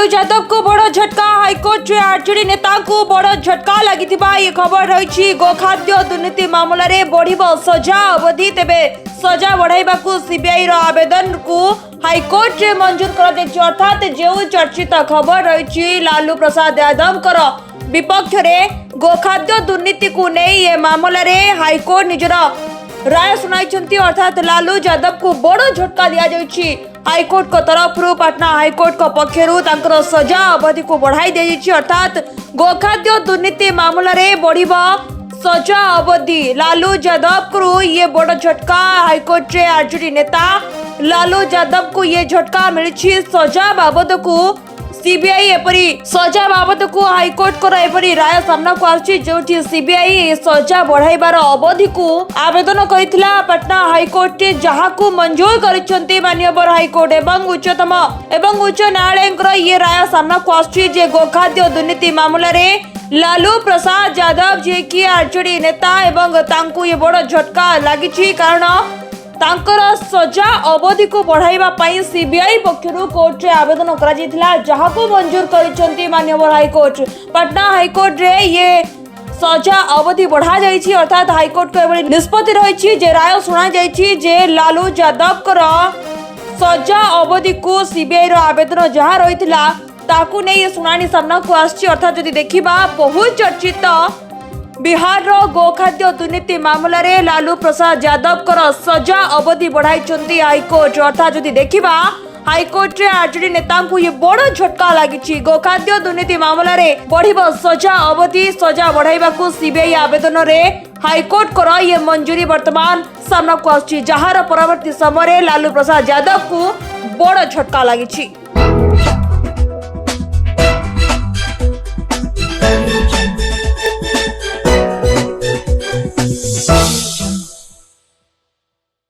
यादव को बड़ झटका। हाइकोर्ट रे आरजेडी नेता को बड़ झटका लगी ये खबर रही। गोखाद्य दुर्नीति मामला रे बढ़िबो सजा अवधि। तेबे सजा बढ़ाइबा को सीबीआई रो आवेदन को हाइकोर्ट रे मंजूर कर देछि। अर्थात जो चर्चित खबर रही लालू प्रसाद यादव कर विपक्ष रे गोखाद्य दुर्नीति को नहीं ये मामला रे हाइकोर्ट निजर राय सुनाई। अर्थात लालू यादव को बड़ झटका दिया जाइछि। हाइकोर्ट को तरफ पटना हाइकोर्ट को पक्षरु तांकर सजा अवधि को बढ़ाई दिया। अर्थात गोखाद्य दुर्नीति मामला रे बढ़िबो सजा अवधि। लालू यादव को ये बड़ झटका। हाइकोर्ट रे आरजेडी नेता लालू यादव को ये झटका मिली। सजा बाबद को सीबीआई एपरी सजा बाबद को हाइकोर्ट को एपरी राय सामना को आछि। जो सीबीआई सजा बढ़ाइबार अवधि को आवेदन करिथिला पटना हाइकोर्ट जहा को मंजूर करिसंती माननीय हाइकोर्ट एवं उच्च न्यायालय ये राय सामना को आछि जे गोखाद्य दुर्नीति मामला रे लालू प्रसाद यादव जे कि आरजेडी नेता एवं तांकु ये बड़ झटका लागिछि। कारण तांकर सजा अवधि को बढ़ाइबा पई सीबीआई पक्षरु कोर्ट रे आवेदन करा जिथिला जहा को मंजूर करिसंती माननीय हाइकोर्ट। पटना हाइकोर्ट रे ये सजा अवधि बढ़ा जाइछि। अर्थात हाइकोर्ट को एबे निष्पत्ति रहिछि जे राय सुना जाइछि जे लालू यादव कर सजा अवधि को सीबीआई रो आवेदन जहा रहिथिला ताकू नै ये सुनानी सामना को आछि। अर्थात यदि देखिबा बहुत चर्चित बिहार रो गोखाद्य दुर्नीति मामला रे लालू प्रसाद यादव कर सजा अवधि बढ़ाई हाइकोर्ट। अर्थात यदि देखिबा हाइकोर्ट रे आरजेडी नेता को ये बड़ झटका लागिछि। गोखाद्य दुर्नीति मामला रे बढ़िबो सजा अवधि। सजा बढ़ाइबा को सीबीआई आवेदन रे हाइकोर्ट कर ये मंजूरी वर्तमान सामना को आछि। जहार परवर्ती समय लालू प्रसाद यादव को बड़ झटका लागिछि।